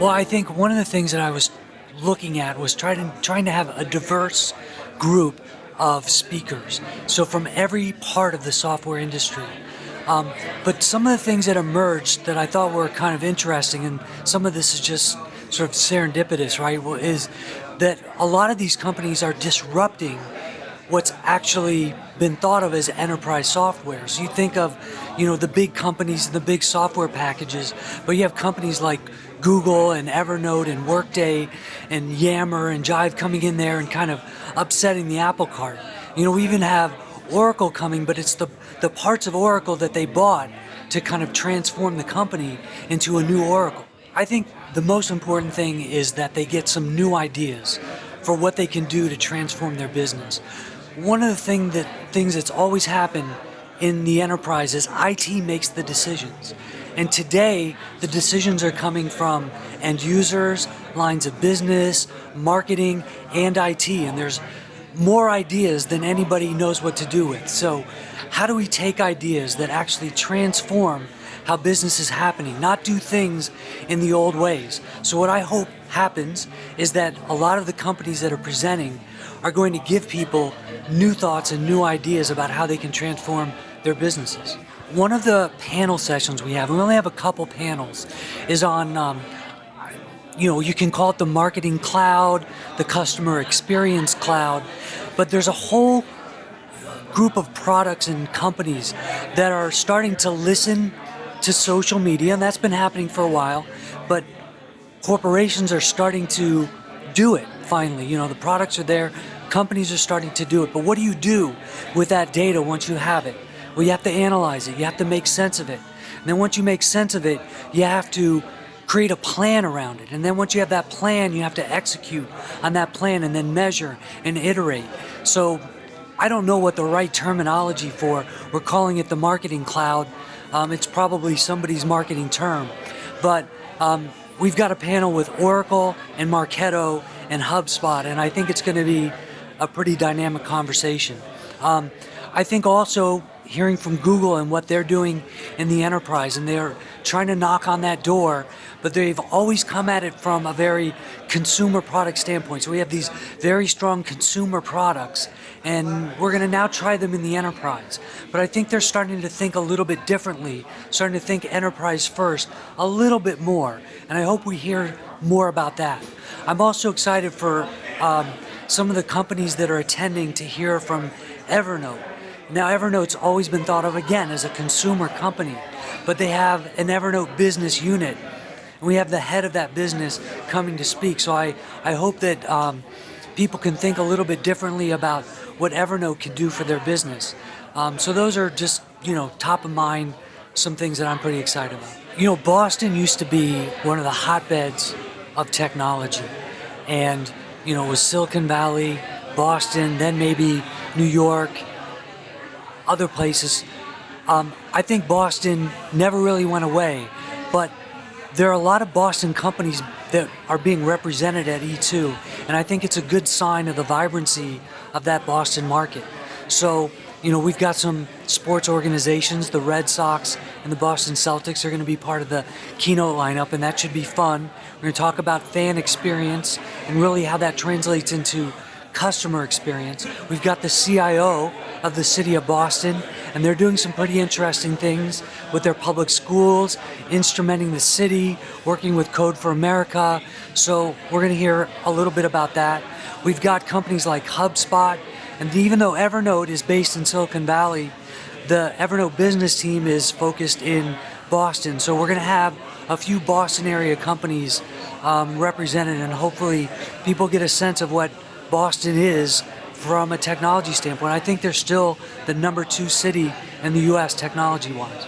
Well, I think one of the things that I was looking at was trying to have a diverse group of speakers. So from every part of the software industry. But some of the things that emerged that I thought were kind of interesting, and some of this is just sort of serendipitous, right? Well, is that a lot of these companies are disrupting what's actually been thought of as enterprise software. So you think of, the big companies, the big software packages, but you have companies like Google and Evernote and Workday and Yammer and Jive coming in there and kind of upsetting the apple cart. We even have Oracle coming, but it's the parts of Oracle that they bought to kind of transform the company into a new Oracle. I think the most important thing is that they get some new ideas for what they can do to transform their business. One of the things that's always happened in the enterprise is IT makes the decisions. And today, the decisions are coming from end users, lines of business, marketing, and IT. And there's more ideas than anybody knows what to do with. So how do we take ideas that actually transform how business is happening, not do things in the old ways? So what I hope happens is that a lot of the companies that are presenting are going to give people new thoughts and new ideas about how they can transform their businesses. One of the panel sessions we only have a couple panels, is on, you can call it the marketing cloud, the customer experience cloud, but there's a whole group of products and companies that are starting to listen to social media, and that's been happening for a while, but corporations are starting to do it finally. The products are there, companies are starting to do it, but what do you do with that data once you have it? Well, you have to analyze it, you have to make sense of it, and then once you make sense of it, you have to create a plan around it, and then once you have that plan, you have to execute on that plan and then measure and iterate. So I don't know what the right terminology for, we're calling it the marketing cloud. It's probably somebody's marketing term, but we've got a panel with Oracle and Marketo and HubSpot, and I think it's going to be a pretty dynamic conversation. I think also hearing from Google and what they're doing in the enterprise, and they're trying to knock on that door, but they've always come at it from a very consumer product standpoint. So we have these very strong consumer products, and we're going to now try them in the enterprise. But I think they're starting to think a little bit differently, starting to think enterprise first a little bit more, and I hope we hear more about that. I'm also excited for some of the companies that are attending to hear from Evernote. Now, Evernote's always been thought of, again, as a consumer company, but they have an Evernote business unit, and we have the head of that business coming to speak. So I hope that people can think a little bit differently about what Evernote can do for their business. So those are just, top of mind, some things that I'm pretty excited about. Boston used to be one of the hotbeds of technology, and, it was Silicon Valley, Boston, then maybe New York, other places. I think Boston never really went away, but there are a lot of Boston companies that are being represented at E2, and I think it's a good sign of the vibrancy of that Boston market. So, we've got some sports organizations, the Red Sox and the Boston Celtics are going to be part of the keynote lineup, and that should be fun. We're going to talk about fan experience and really how that translates into customer experience. We've got the CIO of the city of Boston, and they're doing some pretty interesting things with their public schools, instrumenting the city, working with Code for America. So we're going to hear a little bit about that. We've got companies like HubSpot, and even though Evernote is based in Silicon Valley, the Evernote business team is focused in Boston. So we're going to have a few Boston area companies represented, and hopefully people get a sense of what Boston is from a technology standpoint. I think they're still the #2 city in the U.S. technology-wise.